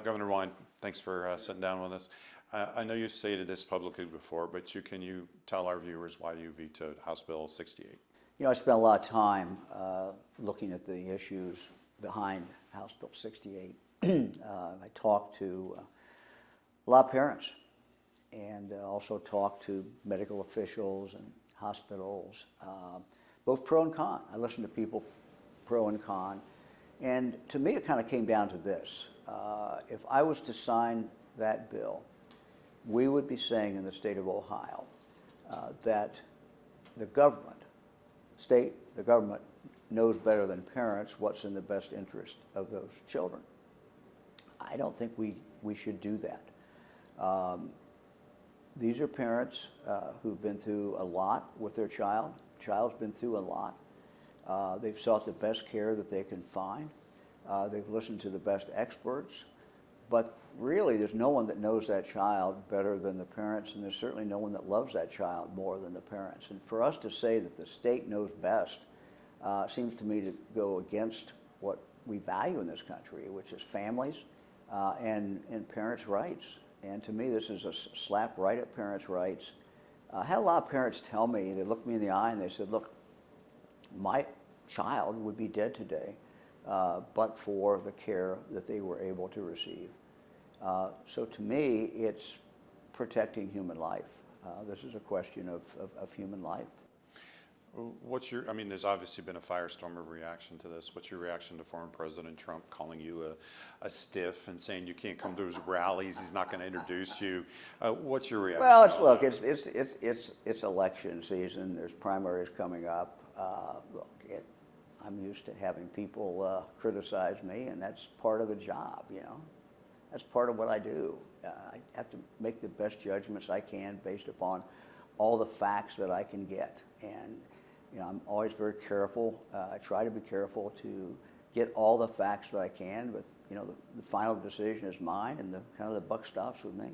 Governor DeWine, thanks for sitting down with us. I know you've stated this publicly before, but can you tell our viewers why you vetoed House Bill 68? You know, I spent a lot of time looking at the issues behind House Bill 68. I talked to a lot of parents and also talked to medical officials and hospitals, both pro and con. I listened to people pro and con. And to me, it kind of came down to this. If I was to sign that bill, we would be saying in the state of Ohio that the government, the government knows better than parents what's in the best interest of those children. I don't think we should do that. These are parents who've been through a lot with their child. Child's been through a lot. They've sought the best care that they can find. They've listened to the best experts. But really, there's no one that knows that child better than the parents, and there's certainly no one that loves that child more than the parents. And for us to say that the state knows best seems to me to go against what we value in this country, which is families and parents' rights. And to me, this is a slap right at parents' rights. I had a lot of parents tell me, they looked me in the eye and they said, look, my child would be dead today but for the care that they were able to receive. So to me, it's protecting human life. This is a question of human life. I mean, there's obviously been a firestorm of reaction to this. What's your reaction to former President Trump calling you a stiff and saying you can't come to his rallies, he's not going to introduce you? What's your reaction? Well, look, it's election season. There's primaries coming up. Look, I'm used to having people criticize me, and that's part of the job, you know. That's part of what I do. I have to make the best judgments I can based upon all the facts that I can get. And you know, I'm always very careful. I try to be careful to get all the facts that I can, but you know, the final decision is mine, and the buck stops with me.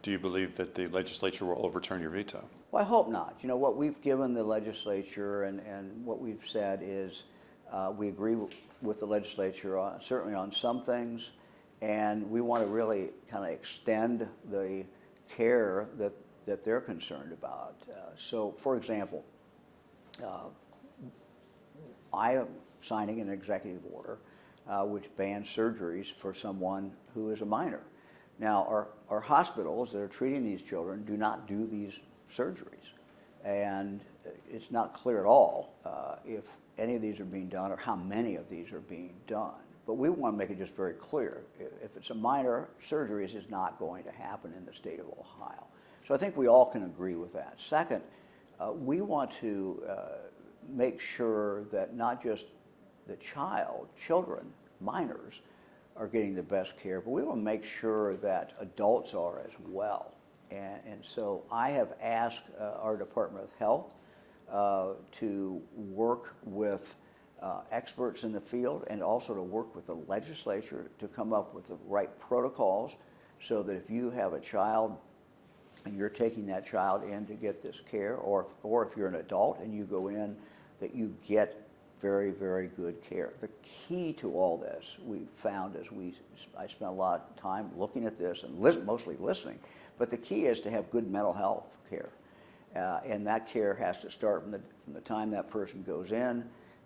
Do you believe that the legislature will overturn your veto? Well, I hope not. You know, what we've given the legislature and what we've said is we agree with the legislature certainly on some things, and we want to really kind of extend the care that they're concerned about. So, for example, I am signing an executive order which bans surgeries for someone who is a minor. Now, our hospitals that are treating these children do not do these surgeries, and it's not clear at all if any of these are being done or how many of these are being done. But we want to make it just very clear. If it's a minor, surgeries is not going to happen in the state of Ohio. So I think we all can agree with that. Second, we want to make sure that not just the children, minors, are getting the best care, but we want to make sure that adults are as well. And so I have asked our Department of Health to work with experts in the field and also to work with the legislature to come up with the right protocols so that if you have a child and you're taking that child in to get this care, or if you're an adult and you go in, that you get very, very good care. The key to all this, we found as I spent a lot of time looking at this and mostly listening, but the key is to have good mental health care. And that care has to start from the time that person goes in.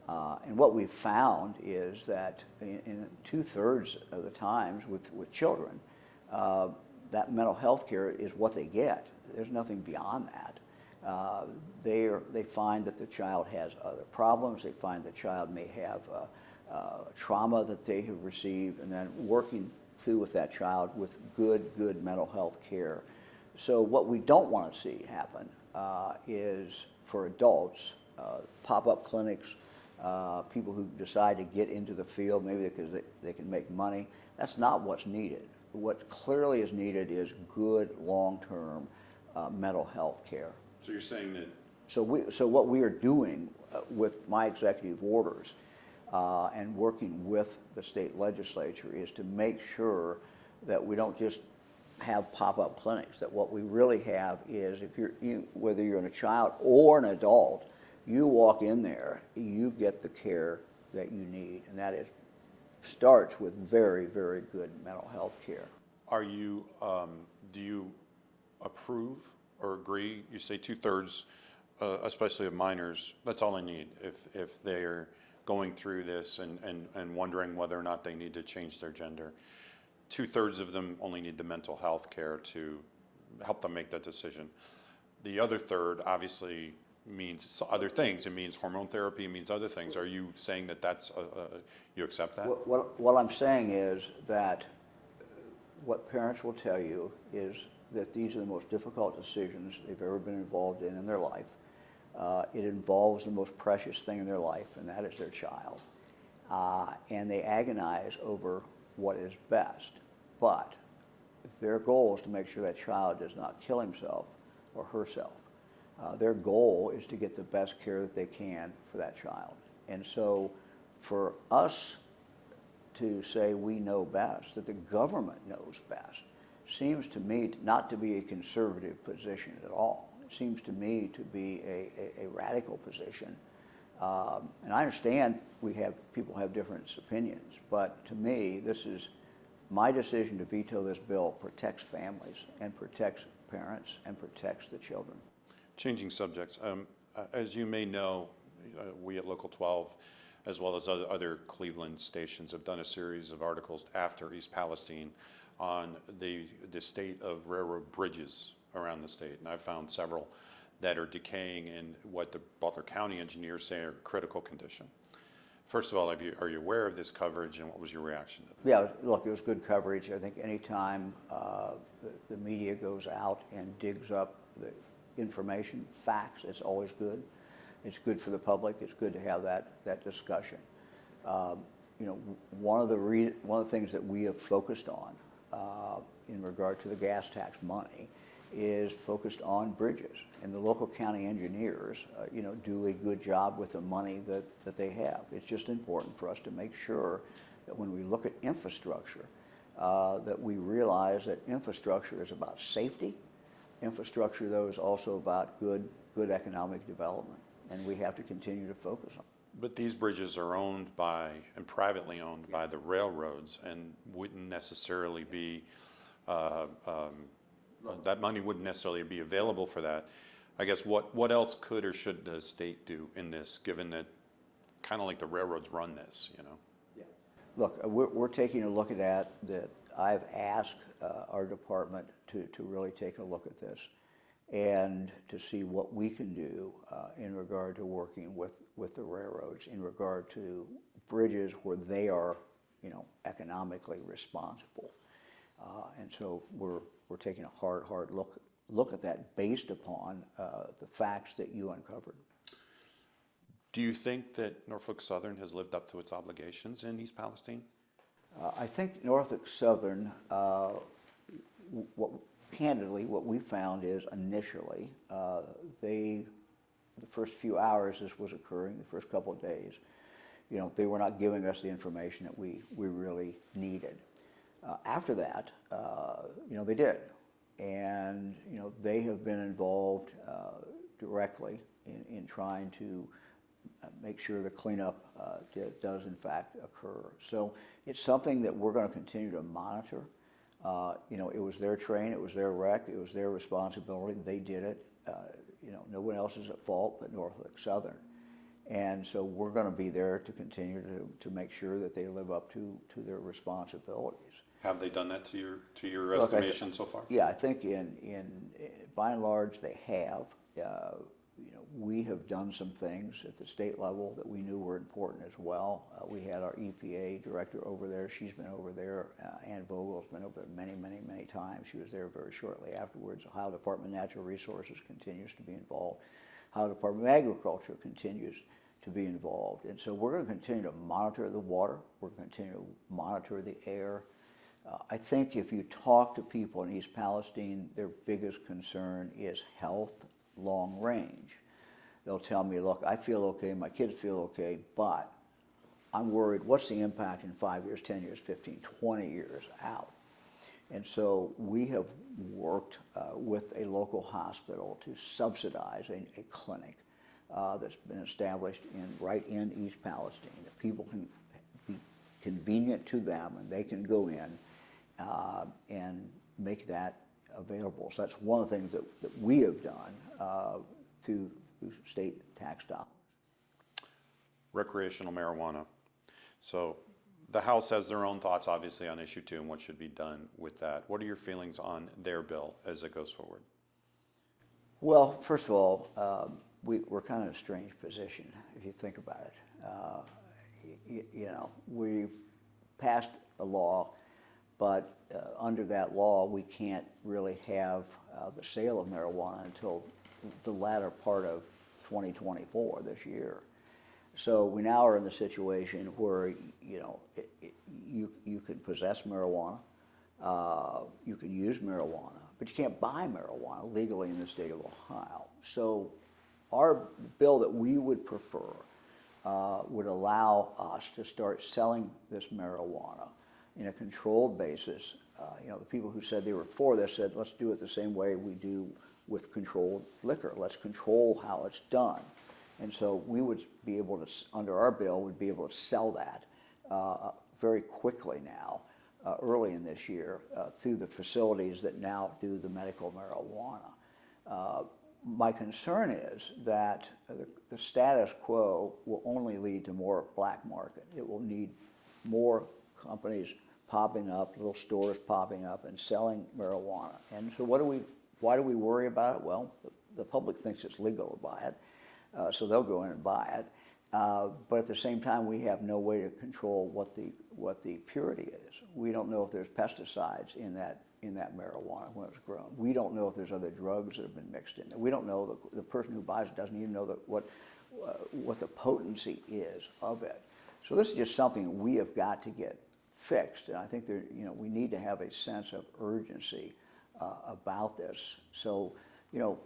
And what we've found is that in 2/3 of the times with children, that mental health care is what they get. There's nothing beyond that. They find that the child has other problems. They find the child may have trauma that they have received, and then working through with that child with good mental health care. So what we don't want to see happen is for adults, pop-up clinics, people who decide to get into the field maybe because they can make money. That's not what's needed. What clearly is needed is good long-term mental health care. So you're saying that... So what we are doing with my executive orders and working with the state legislature is to make sure that we don't just have pop-up clinics, that what we really have is whether you're a child or an adult, you walk in there, you get the care that you need, and that is starts with very, very good mental health care. Are you, do you approve or agree? You say 2/3, especially of minors, that's all they need. If they're going through this and wondering whether or not they need to change their gender, 2/3 of them only need the mental health care to help them make that decision. The other third obviously means other things. It means hormone therapy, it means other things. Are you saying that that's, you accept that? What I'm saying is that what parents will tell you is that these are the most difficult decisions they've ever been involved in their life. It involves the most precious thing in their life, and that is their child. And they agonize over what is best. But their goal is to make sure that child does not kill himself or herself. Their goal is to get the best care that they can for that child. And so for us to say we know best, that the government knows best, seems to me not to be a conservative position at all. It seems to me to be a radical position. And I understand people have different opinions, but to me, this is my decision to veto this bill protects families and protects parents and protects the children. Changing subjects, as you may know, we at Local 12, as well as other Cleveland stations, have done a series of articles after East Palestine on the state of railroad bridges around the state. And I've found several that are decaying in what the Butler County engineers say are critical condition. First of all, are you aware of this coverage, and what was your reaction to that? Yeah, look, it was good coverage. I think anytime the media goes out and digs up the information, facts, it's always good. It's good for the public. It's good to have that discussion. You know, one of the things that we have focused on in regard to the gas tax money is focused on bridges, and the local county engineers, you know, do a good job with the money that they have. It's just important for us to make sure that when we look at infrastructure, that we realize that infrastructure is about safety. Infrastructure, though, is also about good economic development, and we have to continue to focus on it. But these bridges are owned by, and privately owned by the railroads, and wouldn't necessarily be, that money wouldn't necessarily be available for that. I guess what else could or should the state do in this, given that kind of like the railroads run this, you know? Yeah. Look, we're taking a look at that. I've asked our department to really take a look at this and to see what we can do in regard to working with the railroads in regard to bridges where they are, you know, economically responsible. And so we're taking a hard look at that based upon the facts that you uncovered. Do you think that Norfolk Southern has lived up to its obligations in East Palestine? I think Norfolk Southern, candidly, what we found is initially, the first few hours this was occurring, the first couple of days, you know, they were not giving us the information that we really needed. After that, you know, they did. And, you know, they have been involved directly in trying to make sure the cleanup does in fact occur. So it's something that we're going to continue to monitor. You know, it was their train, it was their wreck, it was their responsibility. They did it. You know, no one else is at fault but Norfolk Southern. And so we're going to be there to continue to make sure that they live up to their responsibilities. Have they done that to your estimation so far? Yeah, I think by and large they have. You know, we have done some things at the state level that we knew were important as well. We had our EPA director over there. She's been over there. Ann Vogel's been over there many times. She was there very shortly afterwards. Ohio Department of Natural Resources continues to be involved. Ohio Department of Agriculture continues to be involved. And so we're going to continue to monitor the water. We're going to continue to monitor the air. I think if you talk to people in East Palestine, their biggest concern is health, long range. They'll tell me, look, I feel okay, my kids feel okay, but I'm worried, what's the impact in 5 years, 10 years, 15, 20 years out? And so we have worked with a local hospital to subsidize a clinic that's been established right in East Palestine, that people can be convenient to them, and they can go in and make that available. So that's one of the things that we have done through state tax dollars. Recreational marijuana. So the House has their own thoughts, obviously, on issue 2 and what should be done with that. What are your feelings on their bill as it goes forward? Well, first of all, we're kind of in a strange position if you think about it. You know, we've passed a law, but under that law, we can't really have the sale of marijuana until the latter part of 2024, this year. So we now are in the situation where, you know, you can possess marijuana, you can use marijuana, but you can't buy marijuana legally in the state of Ohio. So our bill that we would prefer would allow us to start selling this marijuana in a controlled basis. You know, the people who said they were for this said, let's do it the same way we do with controlled liquor. Let's control how it's done. And so we would be able to, under our bill, would be able to sell that very quickly now, early in this year, through the facilities that now do the medical marijuana. My concern is that the status quo will only lead to more black market. It will need more companies popping up, little stores popping up and selling marijuana. And so why do we worry about it? Well, the public thinks it's legal to buy it, so they'll go in and buy it. But at the same time, we have no way to control what the purity is. We don't know if there's pesticides in that marijuana when it's grown. We don't know if there's other drugs that have been mixed in there. We don't know, the person who buys it doesn't even know what the potency is of it. So this is just something we have got to get fixed, and I think we need to have a sense of urgency about this. So, you know,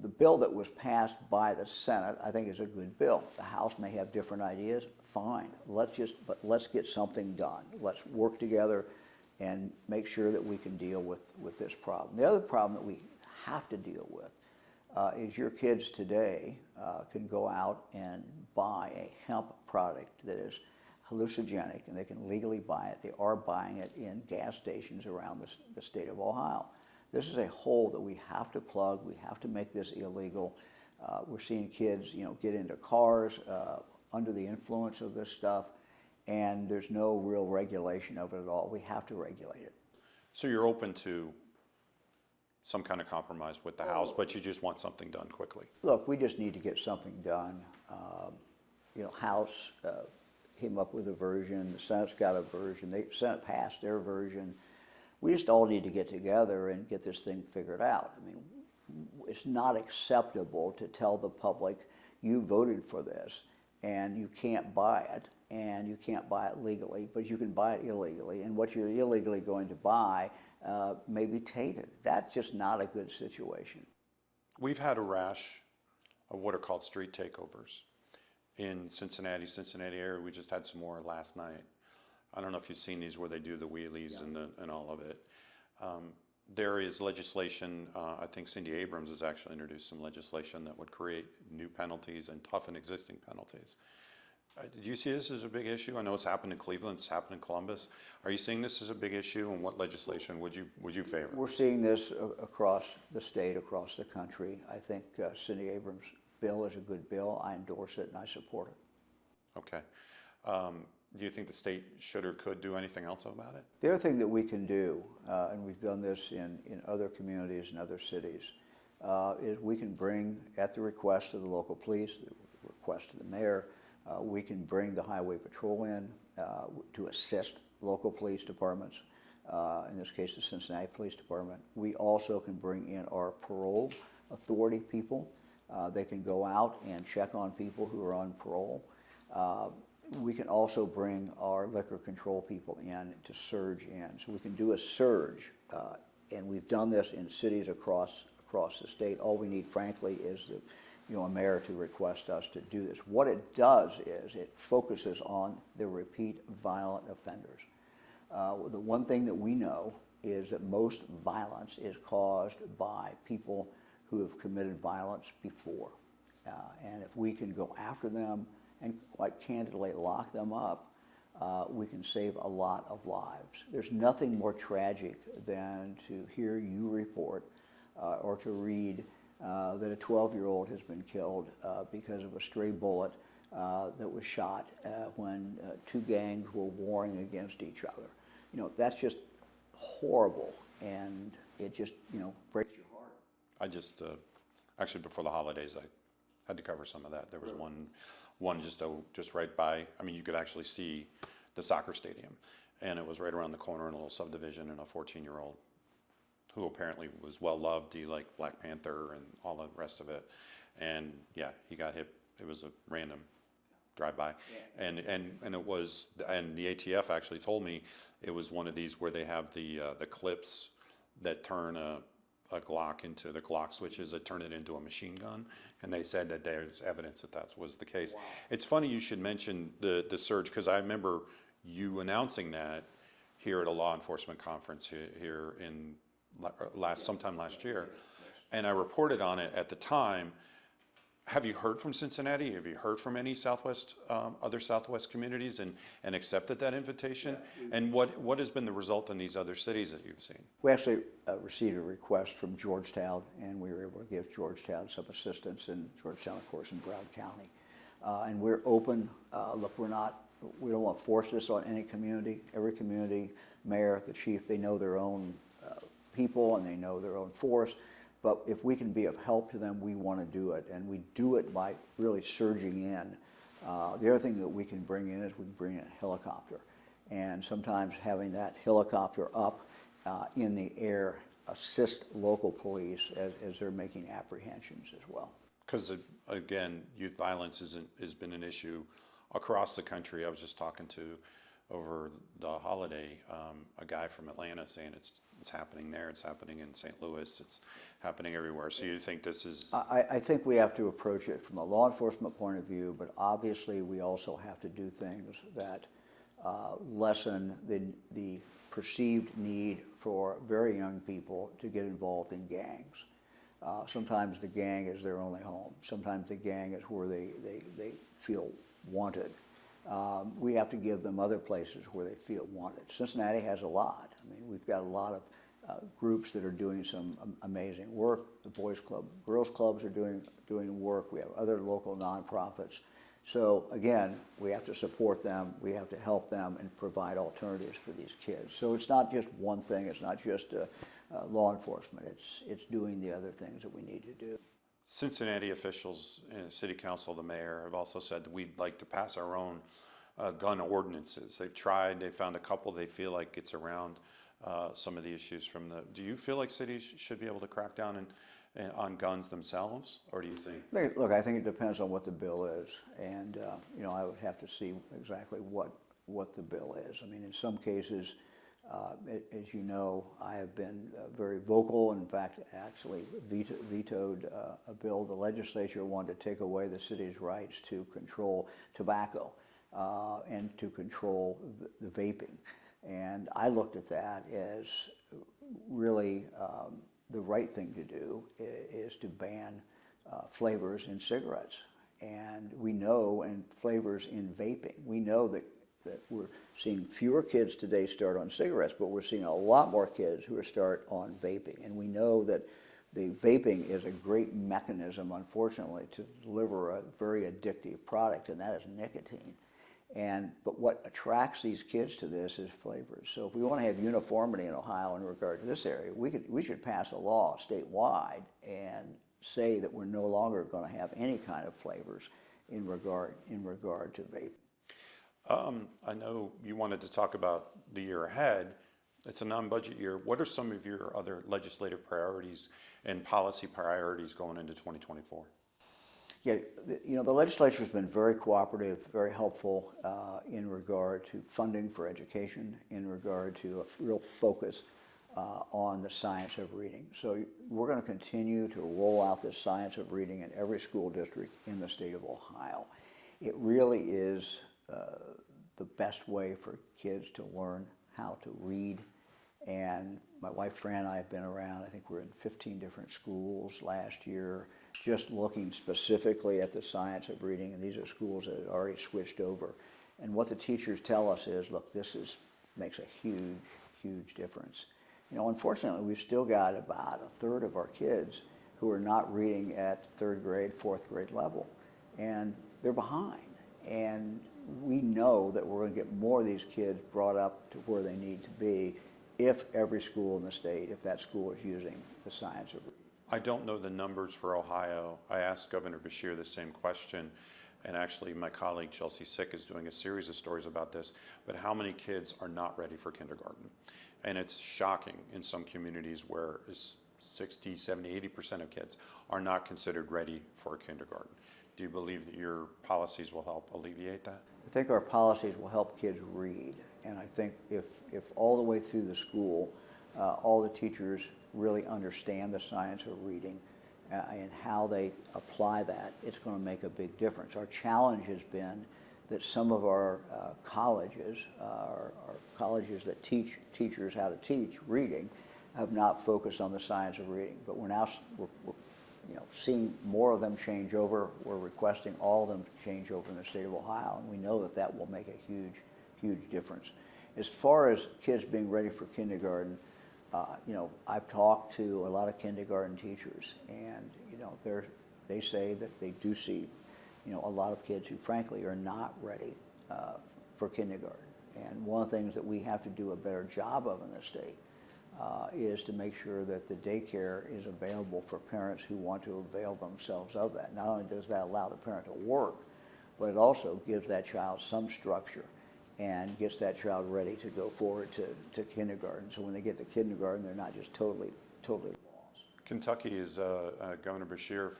the bill that was passed by the Senate, I think, is a good bill. The House may have different ideas. Fine. But let's get something done. Let's work together and make sure that we can deal with this problem. The other problem that we have to deal with is your kids today can go out and buy a hemp product that is hallucinogenic, and they can legally buy it. They are buying it in gas stations around the state of Ohio. This is a hole that we have to plug. We have to make this illegal. We're seeing kids, you know, get into cars under the influence of this stuff, and there's no real regulation of it at all. We have to regulate it. So you're open to some kind of compromise with the House, but you just want something done quickly? Look, we just need to get something done. You know, House came up with a version. The Senate's got a version. The Senate passed their version. We just all need to get together and get this thing figured out. I mean, it's not acceptable to tell the public, you voted for this, and you can't buy it, and you can't buy it legally, but you can buy it illegally, and what you're illegally going to buy may be tainted. That's just not a good situation. We've had a rash of what are called street takeovers in Cincinnati area. We just had some more last night. I don't know if you've seen these where they do the wheelies and all of it. There is legislation, I think Cindy Abrams has actually introduced some legislation that would create new penalties and toughen existing penalties. Do you see this as a big issue? I know it's happened in Cleveland, it's happened in Columbus. Are you seeing this as a big issue, and what legislation would you favor? We're seeing this across the state, across the country. I think Cindy Abrams' bill is a good bill. I endorse it and I support it. Okay. Do you think the state should or could do anything else about it? The other thing that we can do, and we've done this in other communities and other cities, is we can bring, at the request of the local police, the request of the mayor, we can bring the highway patrol in to assist local police departments, in this case the Cincinnati Police Department. We also can bring in our parole authority people. They can go out and check on people who are on parole. We can also bring our liquor control people in to surge in. So we can do a surge, and we've done this in cities across the state. All we need, frankly, is a mayor to request us to do this. What it does is it focuses on the repeat violent offenders. The one thing that we know is that most violence is caused by people who have committed violence before. And if we can go after them and quite candidly lock them up, we can save a lot of lives. There's nothing more tragic than to hear you report or to read that a 12-year-old has been killed because of a stray bullet that was shot when two gangs were warring against each other. You know, that's just horrible, and it just, you know, breaks your heart. I just, actually before the holidays, I had to cover some of that. There was one just right by, I mean, you could actually see the soccer stadium, and it was right around the corner in a little subdivision, and a 14-year-old who apparently was well loved. He liked Black Panther and all the rest of it. And yeah, he got hit. It was a random drive-by. Yeah. And it was, and the ATF actually told me it was one of these where they have the clips that turn a Glock into the Glock switches that turn it into a machine gun. And they said that there's evidence that that was the case. Wow. It's funny you should mention the surge, because I remember you announcing that here at a law enforcement conference here in sometime last year, and I reported on it at the time. Have you heard from Cincinnati? Have you heard from any other Southwest communities and accepted that invitation? Yeah. And what has been the result in these other cities that you've seen? We actually received a request from Georgetown, and we were able to give Georgetown some assistance, and Georgetown, of course, in Brown County. And we're open. Look, we don't want to force this on any community. Every community, mayor, the chief, they know their own people and they know their own force, but if we can be of help to them, we want to do it, and we do it by really surging in. The other thing that we can bring in is we can bring in a helicopter, and sometimes having that helicopter up in the air assist local police as they're making apprehensions as well. Because again, youth violence has been an issue across the country. I was just talking to over the holiday a guy from Atlanta saying it's happening there, it's happening in St. Louis, it's happening everywhere. So you think this is... I think we have to approach it from a law enforcement point of view, but obviously we also have to do things that lessen the perceived need for very young people to get involved in gangs. Sometimes the gang is their only home. Sometimes the gang is where they feel wanted. We have to give them other places where they feel wanted. Cincinnati has a lot. I mean, we've got a lot of groups that are doing some amazing work. The Boys Club, Girls Clubs are doing work. We have other local nonprofits. So again, we have to support them. We have to help them and provide alternatives for these kids. So it's not just one thing. It's not just law enforcement. It's doing the other things that we need to do. Cincinnati officials, city council, the mayor, have also said that we'd like to pass our own gun ordinances. They've tried, they found a couple they feel like gets around some of the issues from the... Do you feel like cities should be able to crack down on guns themselves, or do you think... Look, I think it depends on what the bill is, and you know, I would have to see exactly what the bill is. I mean, in some cases, as you know, I have been very vocal, and in fact, actually vetoed a bill. The legislature wanted to take away the city's rights to control tobacco and to control the vaping. And I looked at that as really the right thing to do is to ban flavors in cigarettes. And we know, and flavors in vaping, we know that we're seeing fewer kids today start on cigarettes, but we're seeing a lot more kids who start on vaping. And we know that the vaping is a great mechanism, unfortunately, to deliver a very addictive product, and that is nicotine. But what attracts these kids to this is flavors. So if we want to have uniformity in Ohio in regard to this area, we should pass a law statewide and say that we're no longer going to have any kind of flavors in regard to vaping. I know you wanted to talk about the year ahead. It's a non-budget year. What are some of your other legislative priorities and policy priorities going into 2024? Yeah, you know, the legislature has been very cooperative, very helpful in regard to funding for education, in regard to a real focus on the science of reading. So we're going to continue to roll out this science of reading in every school district in the state of Ohio. It really is the best way for kids to learn how to read. And my wife Fran and I have been around, I think we're in 15 different schools last year, just looking specifically at the science of reading, and these are schools that had already switched over. And what the teachers tell us is, look, makes a huge, huge difference. You know, unfortunately, we've still got about a third of our kids who are not reading at third grade, fourth grade level, and they're behind. And we know that we're going to get more of these kids brought up to where they need to be if every school in the state, if that school is using the science of reading. I don't know the numbers for Ohio. I asked Governor Beshear the same question, and actually my colleague Chelsea Sick is doing a series of stories about this, but how many kids are not ready for kindergarten? And it's shocking in some communities where 60, 70, 80% of kids are not considered ready for kindergarten. Do you believe that your policies will help alleviate that? I think our policies will help kids read, and I think if all the way through the school, all the teachers really understand the science of reading and how they apply that, it's going to make a big difference. Our challenge has been that some of our colleges, our colleges that teach teachers how to teach reading, have not focused on the science of reading. But we're now seeing more of them change over. We're requesting all of them to change over in the state of Ohio, and we know that that will make a huge, huge difference. As far as kids being ready for kindergarten, I've talked to a lot of kindergarten teachers, and they say that they do see a lot of kids who frankly are not ready for kindergarten. And one of the things that we have to do a better job of in the state is to make sure that the daycare is available for parents who want to avail themselves of that. Not only does that allow the parent to work, but it also gives that child some structure and gets that child ready to go forward to kindergarten. So when they get to kindergarten, they're not just totally lost. Kentucky is, Governor Beshear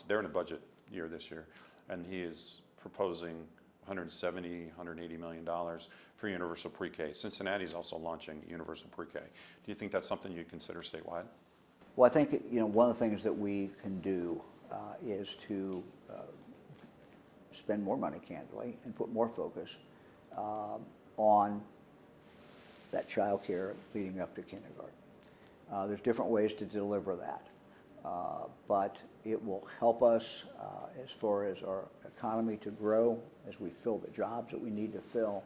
they're in a budget year this year, and he is proposing $170, $180 million for universal pre-K. Cincinnati is also launching universal pre-K. Do you think that's something you consider statewide? Well, I think one of the things that we can do is to spend more money, candidly, and put more focus on that child care leading up to kindergarten. There's different ways to deliver that, but it will help us as far as our economy to grow as we fill the jobs that we need to fill,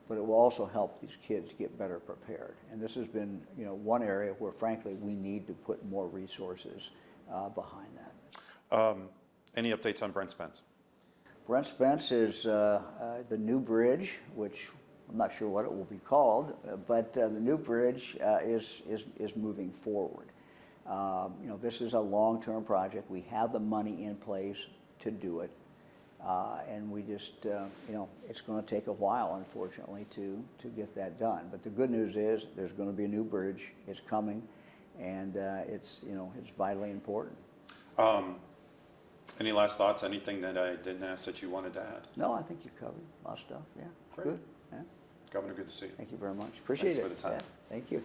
but it will also help these kids get better prepared. And this has been one area where frankly we need to put more resources behind that. Any updates on Brent Spence? Brent Spence is the new bridge, which I'm not sure what it will be called, but the new bridge is moving forward. This is a long-term project. We have the money in place to do it, and we just, it's going to take a while, unfortunately, to get that done. But the good news is there's going to be a new bridge. It's coming, and it's vitally important. Any last thoughts? Anything that I didn't ask that you wanted to add? No, I think you covered a lot of stuff. Yeah, Great. good. Yeah. Governor, good to see you. Thank you very much. Appreciate it. Thanks for the time. Yeah, thank you.